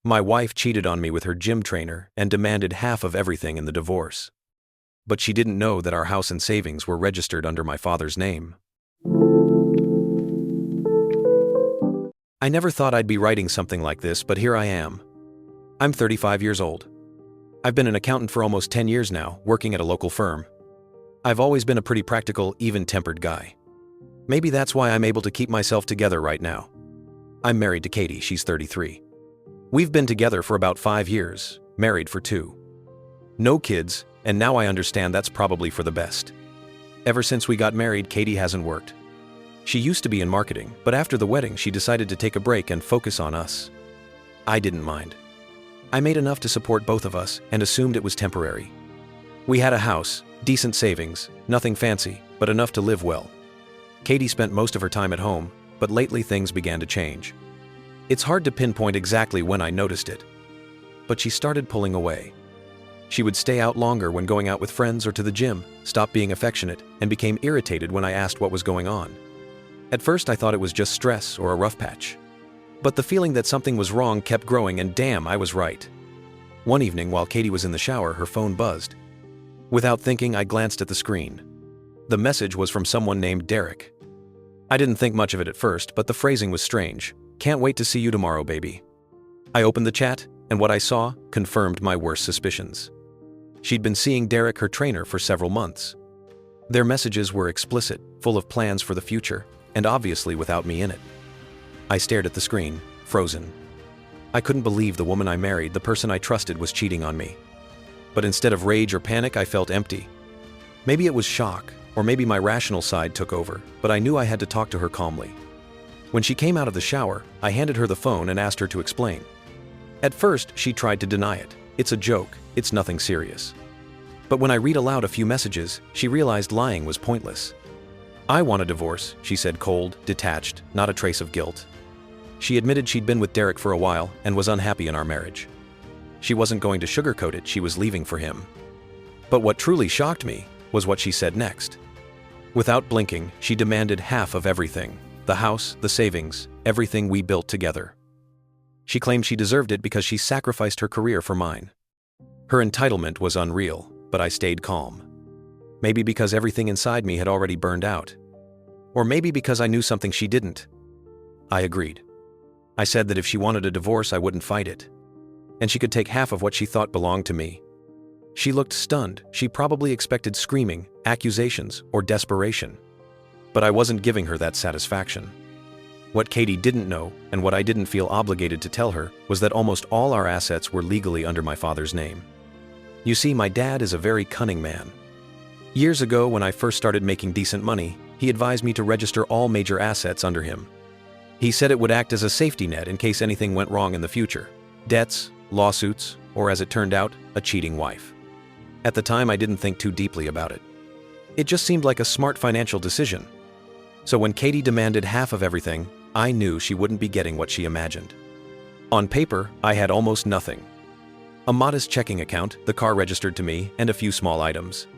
My wife cheated on me with her gym trainer and demanded half of everything in the divorce. But she didn't know that our house and savings were registered under my father's name. I never thought I'd be writing something like this, but here I am. I'm 35 years old. I've been an accountant for almost 10 years now, working at a local firm. I've always been a pretty practical, even-tempered guy. Maybe that's why I'm able to keep myself together right now. I'm married to Katie, she's 33. We've been together for about 5 years, married for 2. No kids, and now I understand that's probably for the best. Ever since we got married, Katie hasn't worked. She used to be in marketing, but after the wedding she decided to take a break and focus on us. I didn't mind. I made enough to support both of us and assumed it was temporary. We had a house, decent savings, nothing fancy, but enough to live well. Katie spent most of her time at home, but lately things began to change. It's hard to pinpoint exactly when I noticed it. But she started pulling away. She would stay out longer when going out with friends or to the gym, stopped being affectionate, and became irritated when I asked what was going on. At first I thought it was just stress or a rough patch. But the feeling that something was wrong kept growing, and damn, I was right. One evening while Katie was in the shower, her phone buzzed. Without thinking, I glanced at the screen. The message was from someone named Derek. I didn't think much of it at first, but the phrasing was strange. "Can't wait to see you tomorrow, baby." I opened the chat, and what I saw confirmed my worst suspicions. She'd been seeing Derek, her trainer, for several months. Their messages were explicit, full of plans for the future, and obviously without me in it. I stared at the screen, frozen. I couldn't believe the woman I married, the person I trusted, was cheating on me. But instead of rage or panic, I felt empty. Maybe it was shock, or maybe my rational side took over, but I knew I had to talk to her calmly. When she came out of the shower, I handed her the phone and asked her to explain. At first, she tried to deny it. "It's a joke, it's nothing serious." But when I read aloud a few messages, she realized lying was pointless. "I want a divorce," she said, cold, detached, not a trace of guilt. She admitted she'd been with Derek for a while and was unhappy in our marriage. She wasn't going to sugarcoat it, she was leaving for him. But what truly shocked me was what she said next. Without blinking, she demanded half of everything. The house, the savings, everything we built together. She claimed she deserved it because she sacrificed her career for mine. Her entitlement was unreal, but I stayed calm. Maybe because everything inside me had already burned out. Or maybe because I knew something she didn't. I agreed. I said that if she wanted a divorce, I wouldn't fight it. And she could take half of what she thought belonged to me. She looked stunned. She probably expected screaming, accusations, or desperation. But I wasn't giving her that satisfaction. What Katie didn't know, and what I didn't feel obligated to tell her, was that almost all our assets were legally under my father's name. You see, my dad is a very cunning man. Years ago, when I first started making decent money, he advised me to register all major assets under him. He said it would act as a safety net in case anything went wrong in the future. Debts, lawsuits, or as it turned out, a cheating wife. At the time, I didn't think too deeply about it. It just seemed like a smart financial decision. So when Katie demanded half of everything, I knew she wouldn't be getting what she imagined. On paper, I had almost nothing. A modest checking account, the car registered to me, and a few small items.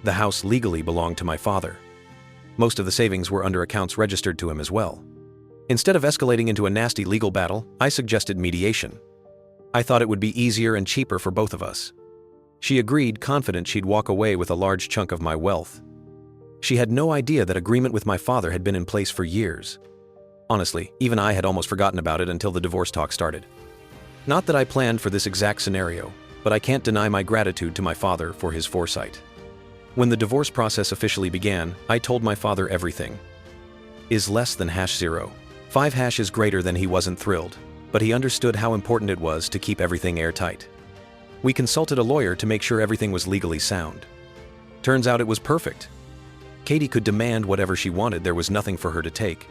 The house legally belonged to my father. Most of the savings were under accounts registered to him as well. Instead of escalating into a nasty legal battle, I suggested mediation. I thought it would be easier and cheaper for both of us. She agreed, confident she'd walk away with a large chunk of my wealth. She had no idea that agreement with my father had been in place for years. Honestly, even I had almost forgotten about it until the divorce talk started. Not that I planned for this exact scenario, but I can't deny my gratitude to my father for his foresight. When the divorce process officially began, I told my father everything. Is less than #0. 5# is greater than. He wasn't thrilled, but he understood how important it was to keep everything airtight. We consulted a lawyer to make sure everything was legally sound. Turns out it was perfect. Katie could demand whatever she wanted, there was nothing for her to take.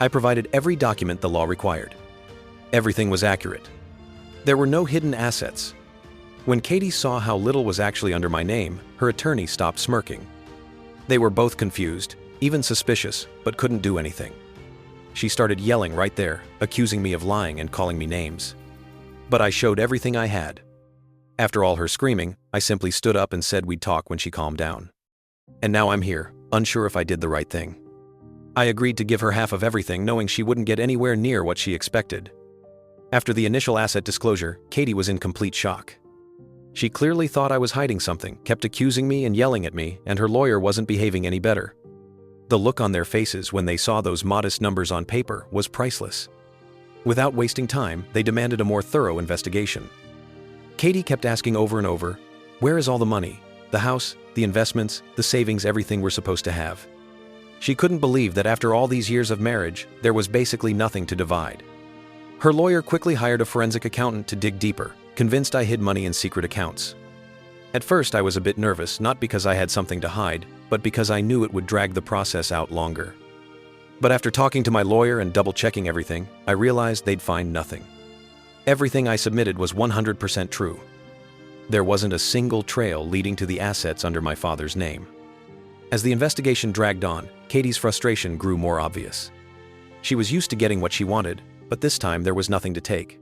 I provided every document the law required. Everything was accurate. There were no hidden assets. When Katie saw how little was actually under my name, her attorney stopped smirking. They were both confused, even suspicious, but couldn't do anything. She started yelling right there, accusing me of lying and calling me names. But I showed everything I had. After all her screaming, I simply stood up and said we'd talk when she calmed down. And now I'm here, unsure if I did the right thing. I agreed to give her half of everything, knowing she wouldn't get anywhere near what she expected. After the initial asset disclosure, Katie was in complete shock. She clearly thought I was hiding something, kept accusing me and yelling at me, and her lawyer wasn't behaving any better. The look on their faces when they saw those modest numbers on paper was priceless. Without wasting time, they demanded a more thorough investigation. Katie kept asking over and over, "Where is all the money? The house, the investments, the savings, everything we're supposed to have?" She couldn't believe that after all these years of marriage, there was basically nothing to divide. Her lawyer quickly hired a forensic accountant to dig deeper, convinced I hid money in secret accounts. At first I was a bit nervous, not because I had something to hide, but because I knew it would drag the process out longer. But after talking to my lawyer and double-checking everything, I realized they'd find nothing. Everything I submitted was 100% true. There wasn't a single trail leading to the assets under my father's name. As the investigation dragged on, Katie's frustration grew more obvious. She was used to getting what she wanted, but this time there was nothing to take.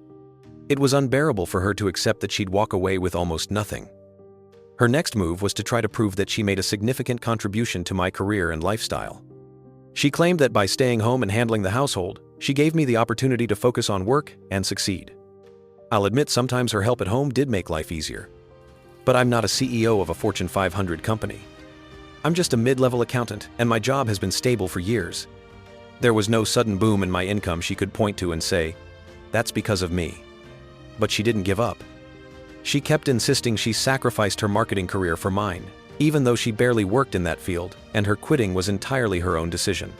It was unbearable for her to accept that she'd walk away with almost nothing. Her next move was to try to prove that she made a significant contribution to my career and lifestyle. She claimed that by staying home and handling the household, she gave me the opportunity to focus on work and succeed. I'll admit sometimes her help at home did make life easier. But I'm not a CEO of a Fortune 500 company. I'm just a mid-level accountant, and my job has been stable for years. There was no sudden boom in my income she could point to and say, "That's because of me." But she didn't give up. She kept insisting she sacrificed her marketing career for mine, even though she barely worked in that field, and her quitting was entirely her own decision.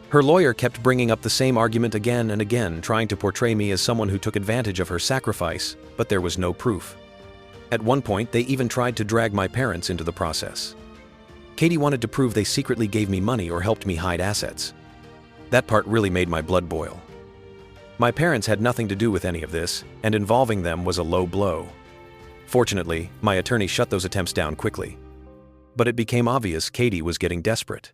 Her lawyer kept bringing up the same argument again and again, trying to portray me as someone who took advantage of her sacrifice, but there was no proof. At one point, they even tried to drag my parents into the process. Katie wanted to prove they secretly gave me money or helped me hide assets. That part really made my blood boil. My parents had nothing to do with any of this, and involving them was a low blow. Fortunately, my attorney shut those attempts down quickly. But it became obvious Katie was getting desperate.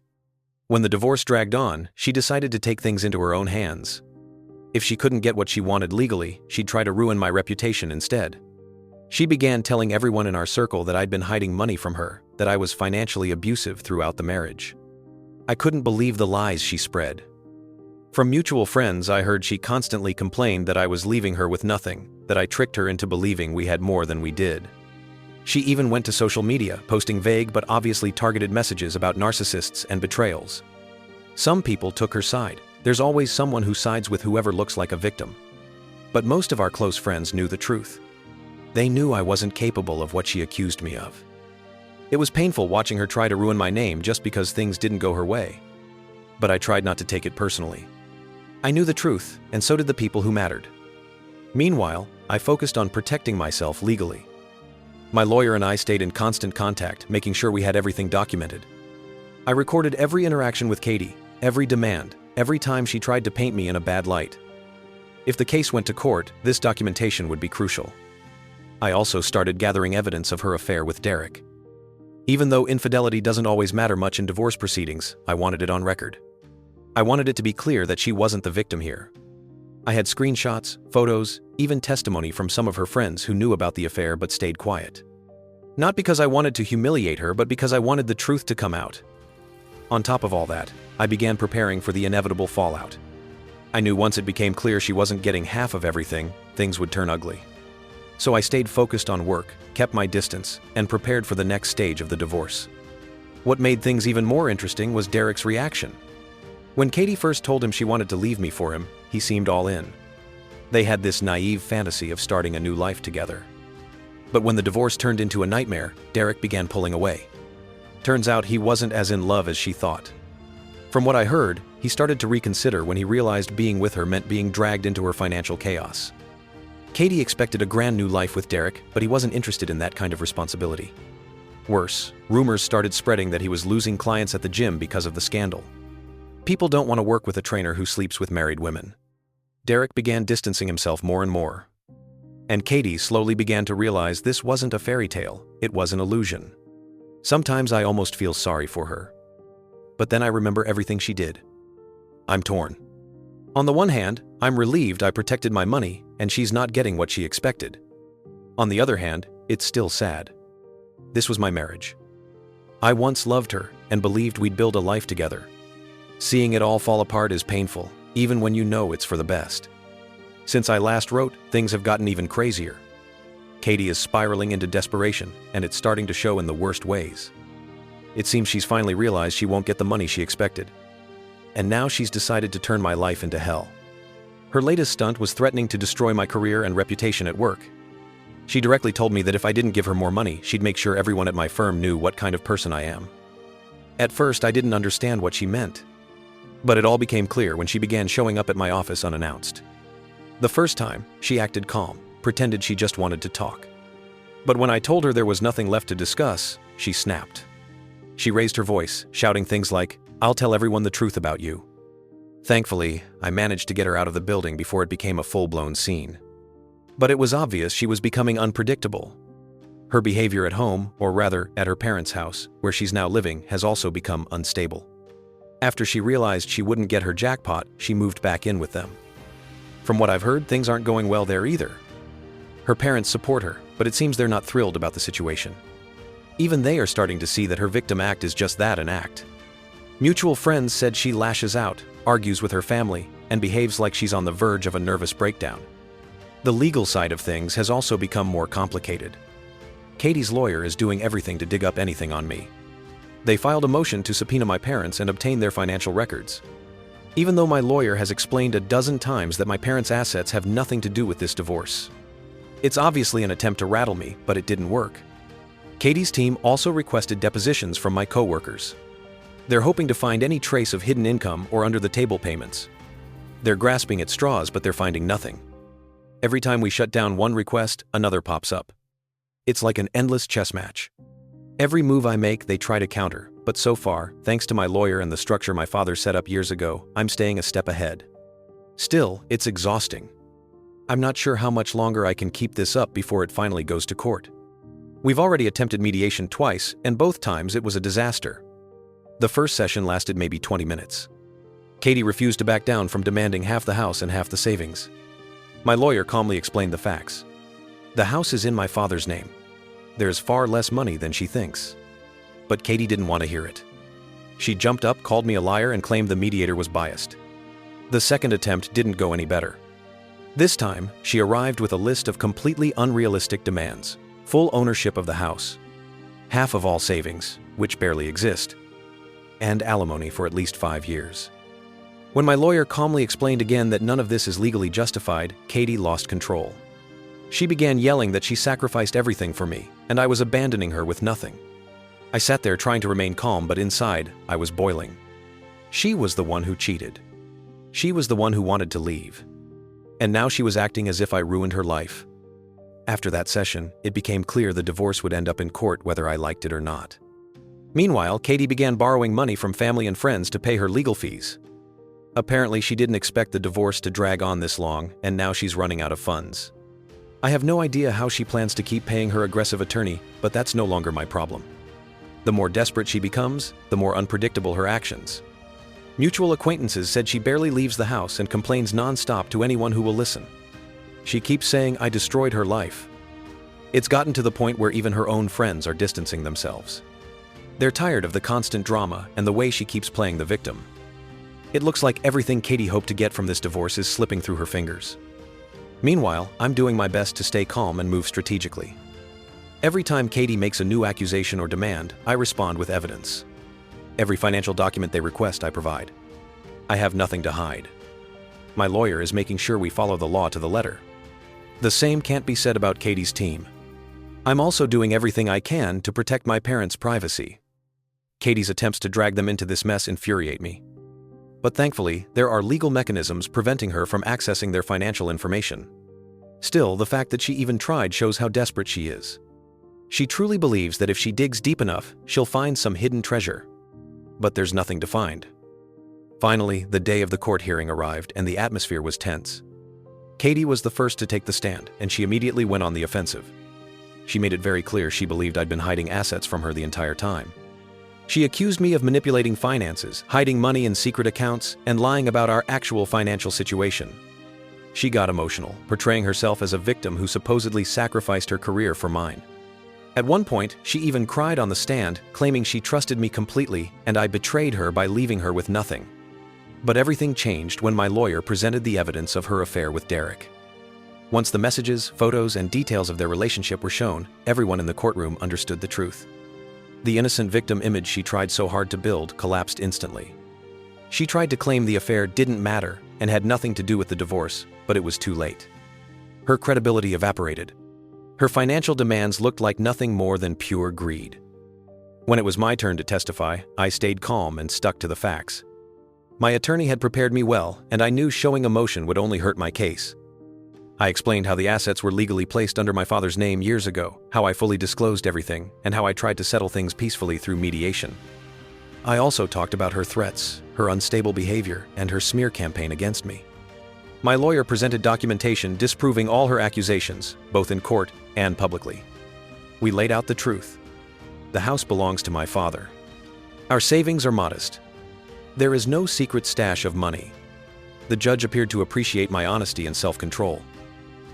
When the divorce dragged on, she decided to take things into her own hands. If she couldn't get what she wanted legally, she'd try to ruin my reputation instead. She began telling everyone in our circle that I'd been hiding money from her, that I was financially abusive throughout the marriage. I couldn't believe the lies she spread. From mutual friends, I heard she constantly complained that I was leaving her with nothing, that I tricked her into believing we had more than we did. She even went to social media, posting vague but obviously targeted messages about narcissists and betrayals. Some people took her side. There's always someone who sides with whoever looks like a victim. But most of our close friends knew the truth. They knew I wasn't capable of what she accused me of. It was painful watching her try to ruin my name just because things didn't go her way. But I tried not to take it personally. I knew the truth, and so did the people who mattered. Meanwhile, I focused on protecting myself legally. My lawyer and I stayed in constant contact, making sure we had everything documented. I recorded every interaction with Katie, every demand, every time she tried to paint me in a bad light. If the case went to court, this documentation would be crucial. I also started gathering evidence of her affair with Derek. Even though infidelity doesn't always matter much in divorce proceedings, I wanted it on record. I wanted it to be clear that she wasn't the victim here. I had screenshots, photos, even testimony from some of her friends who knew about the affair but stayed quiet. Not because I wanted to humiliate her, but because I wanted the truth to come out. On top of all that, I began preparing for the inevitable fallout. I knew once it became clear she wasn't getting half of everything, things would turn ugly. So I stayed focused on work, kept my distance, and prepared for the next stage of the divorce. What made things even more interesting was Derek's reaction. When Katie first told him she wanted to leave me for him, he seemed all in. They had this naive fantasy of starting a new life together. But when the divorce turned into a nightmare, Derek began pulling away. Turns out he wasn't as in love as she thought. From what I heard, he started to reconsider when he realized being with her meant being dragged into her financial chaos. Katie expected a grand new life with Derek, but he wasn't interested in that kind of responsibility. Worse, rumors started spreading that he was losing clients at the gym because of the scandal. People don't want to work with a trainer who sleeps with married women. Derek began distancing himself more and more. And Katie slowly began to realize this wasn't a fairy tale, it was an illusion. Sometimes I almost feel sorry for her. But then I remember everything she did. I'm torn. On the one hand, I'm relieved I protected my money and she's not getting what she expected. On the other hand, it's still sad. This was my marriage. I once loved her and believed we'd build a life together. Seeing it all fall apart is painful, even when you know it's for the best. Since I last wrote, things have gotten even crazier. Katie is spiraling into desperation, and it's starting to show in the worst ways. It seems she's finally realized she won't get the money she expected. And now she's decided to turn my life into hell. Her latest stunt was threatening to destroy my career and reputation at work. She directly told me that if I didn't give her more money, she'd make sure everyone at my firm knew what kind of person I am. At first, I didn't understand what she meant. But it all became clear when she began showing up at my office unannounced. The first time, she acted calm, pretended she just wanted to talk. But when I told her there was nothing left to discuss, she snapped. She raised her voice, shouting things like, "I'll tell everyone the truth about you." Thankfully, I managed to get her out of the building before it became a full-blown scene. But it was obvious she was becoming unpredictable. Her behavior at home, or rather, at her parents' house, where she's now living, has also become unstable. After she realized she wouldn't get her jackpot, she moved back in with them. From what I've heard, things aren't going well there either. Her parents support her, but it seems they're not thrilled about the situation. Even they are starting to see that her victim act is just that, an act. Mutual friends said she lashes out, argues with her family, and behaves like she's on the verge of a nervous breakdown. The legal side of things has also become more complicated. Katie's lawyer is doing everything to dig up anything on me. They filed a motion to subpoena my parents and obtain their financial records. Even though my lawyer has explained a dozen times that my parents' assets have nothing to do with this divorce. It's obviously an attempt to rattle me, but it didn't work. Katie's team also requested depositions from my co-workers. They're hoping to find any trace of hidden income or under-the-table payments. They're grasping at straws, but they're finding nothing. Every time we shut down one request, another pops up. It's like an endless chess match. Every move I make, they try to counter, but so far, thanks to my lawyer and the structure my father set up years ago, I'm staying a step ahead. Still, it's exhausting. I'm not sure how much longer I can keep this up before it finally goes to court. We've already attempted mediation twice, and both times it was a disaster. The first session lasted maybe 20 minutes. Katie refused to back down from demanding half the house and half the savings. My lawyer calmly explained the facts. The house is in my father's name. There's far less money than she thinks. But Katie didn't want to hear it. She jumped up, called me a liar, and claimed the mediator was biased. The second attempt didn't go any better. This time, she arrived with a list of completely unrealistic demands. Full ownership of the house, half of all savings, which barely exist, and alimony for at least 5 years. When my lawyer calmly explained again that none of this is legally justified, Katie lost control. She began yelling that she sacrificed everything for me, and I was abandoning her with nothing. I sat there trying to remain calm, but inside, I was boiling. She was the one who cheated. She was the one who wanted to leave. And now she was acting as if I ruined her life. After that session, it became clear the divorce would end up in court whether I liked it or not. Meanwhile, Katie began borrowing money from family and friends to pay her legal fees. Apparently, she didn't expect the divorce to drag on this long, and now she's running out of funds. I have no idea how she plans to keep paying her aggressive attorney, but that's no longer my problem. The more desperate she becomes, the more unpredictable her actions. Mutual acquaintances said she barely leaves the house and complains non-stop to anyone who will listen. She keeps saying I destroyed her life. It's gotten to the point where even her own friends are distancing themselves. They're tired of the constant drama and the way she keeps playing the victim. It looks like everything Katie hoped to get from this divorce is slipping through her fingers. Meanwhile, I'm doing my best to stay calm and move strategically. Every time Katie makes a new accusation or demand, I respond with evidence. Every financial document they request, I provide. I have nothing to hide. My lawyer is making sure we follow the law to the letter. The same can't be said about Katie's team. I'm also doing everything I can to protect my parents' privacy. Katie's attempts to drag them into this mess infuriate me. But thankfully, there are legal mechanisms preventing her from accessing their financial information. Still, the fact that she even tried shows how desperate she is. She truly believes that if she digs deep enough, she'll find some hidden treasure. But there's nothing to find. Finally, the day of the court hearing arrived and the atmosphere was tense. Katie was the first to take the stand, and she immediately went on the offensive. She made it very clear she believed I'd been hiding assets from her the entire time. She accused me of manipulating finances, hiding money in secret accounts, and lying about our actual financial situation. She got emotional, portraying herself as a victim who supposedly sacrificed her career for mine. At one point, she even cried on the stand, claiming she trusted me completely and I betrayed her by leaving her with nothing. But everything changed when my lawyer presented the evidence of her affair with Derek. Once the messages, photos, and details of their relationship were shown, everyone in the courtroom understood the truth. The innocent victim image she tried so hard to build collapsed instantly. She tried to claim the affair didn't matter and had nothing to do with the divorce, but it was too late. Her credibility evaporated. Her financial demands looked like nothing more than pure greed. When it was my turn to testify, I stayed calm and stuck to the facts. My attorney had prepared me well, and I knew showing emotion would only hurt my case. I explained how the assets were legally placed under my father's name years ago, how I fully disclosed everything, and how I tried to settle things peacefully through mediation. I also talked about her threats, her unstable behavior, and her smear campaign against me. My lawyer presented documentation disproving all her accusations, both in court and publicly. We laid out the truth. The house belongs to my father. Our savings are modest. There is no secret stash of money. The judge appeared to appreciate my honesty and self-control.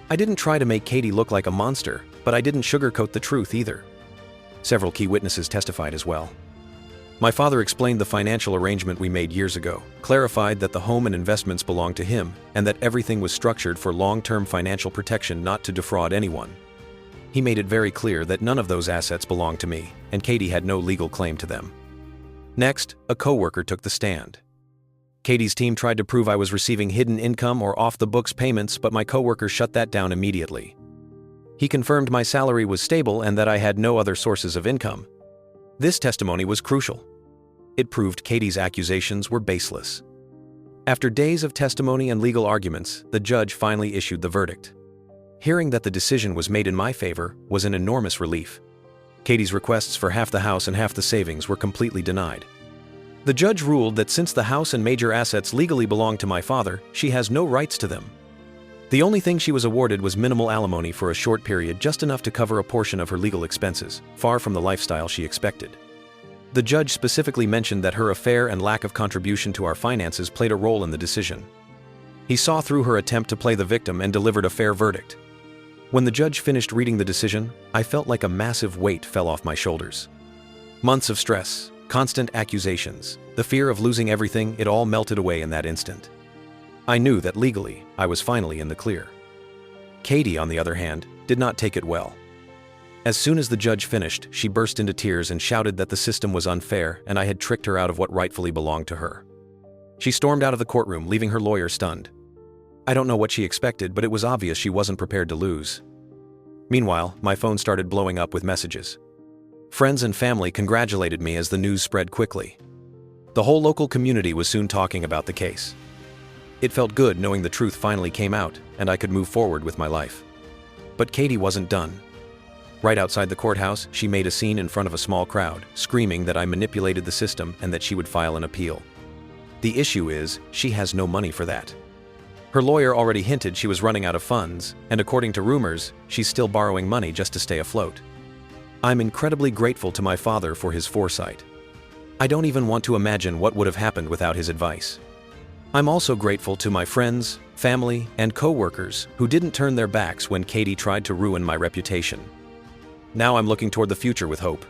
I didn't try to make Katie look like a monster, but I didn't sugarcoat the truth either. Several key witnesses testified as well. My father explained the financial arrangement we made years ago, clarified that the home and investments belonged to him, and that everything was structured for long-term financial protection not to defraud anyone. He made it very clear that none of those assets belonged to me, and Katie had no legal claim to them. Next, a co-worker took the stand. Katie's team tried to prove I was receiving hidden income or off-the-books payments, but my co-worker shut that down immediately. He confirmed my salary was stable and that I had no other sources of income. This testimony was crucial. It proved Katie's accusations were baseless. After days of testimony and legal arguments, the judge finally issued the verdict. Hearing that the decision was made in my favor was an enormous relief. Katie's requests for half the house and half the savings were completely denied. The judge ruled that since the house and major assets legally belong to my father, she has no rights to them. The only thing she was awarded was minimal alimony for a short period, just enough to cover a portion of her legal expenses, far from the lifestyle she expected. The judge specifically mentioned that her affair and lack of contribution to our finances played a role in the decision. He saw through her attempt to play the victim and delivered a fair verdict. When the judge finished reading the decision, I felt like a massive weight fell off my shoulders. Months of stress, constant accusations, the fear of losing everything, it all melted away in that instant. I knew that legally, I was finally in the clear. Katie, on the other hand, did not take it well. As soon as the judge finished, she burst into tears and shouted that the system was unfair and I had tricked her out of what rightfully belonged to her. She stormed out of the courtroom, leaving her lawyer stunned. I don't know what she expected, but it was obvious she wasn't prepared to lose. Meanwhile, my phone started blowing up with messages. Friends and family congratulated me as the news spread quickly. The whole local community was soon talking about the case. It felt good knowing the truth finally came out and I could move forward with my life. But Katie wasn't done. Right outside the courthouse, she made a scene in front of a small crowd, screaming that I manipulated the system and that she would file an appeal. The issue is, she has no money for that. Her lawyer already hinted she was running out of funds, and according to rumors, she's still borrowing money just to stay afloat. I'm incredibly grateful to my father for his foresight. I don't even want to imagine what would have happened without his advice. I'm also grateful to my friends, family, and co-workers who didn't turn their backs when Katie tried to ruin my reputation. Now I'm looking toward the future with hope.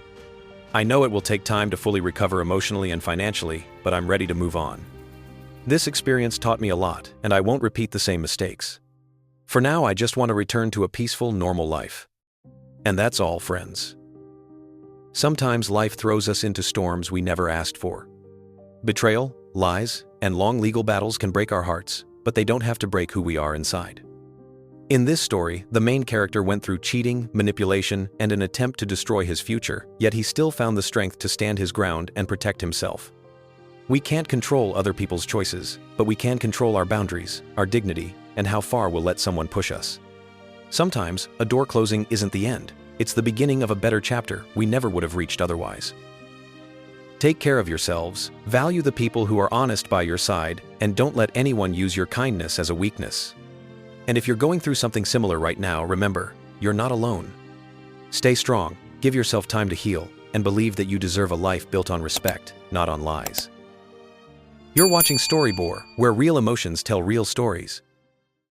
I know it will take time to fully recover emotionally and financially, but I'm ready to move on. This experience taught me a lot, and I won't repeat the same mistakes. For now, I just want to return to a peaceful, normal life. And that's all, friends. Sometimes life throws us into storms we never asked for. Betrayal, lies, and long legal battles can break our hearts, but they don't have to break who we are inside. In this story, the main character went through cheating, manipulation, and an attempt to destroy his future, yet he still found the strength to stand his ground and protect himself. We can't control other people's choices, but we can control our boundaries, our dignity, and how far we'll let someone push us. Sometimes, a door closing isn't the end. It's the beginning of a better chapter we never would have reached otherwise. Take care of yourselves, value the people who are honest by your side, and don't let anyone use your kindness as a weakness. And if you're going through something similar right now, remember, you're not alone. Stay strong, give yourself time to heal, and believe that you deserve a life built on respect, not on lies. You're watching StoryBoar, where real emotions tell real stories.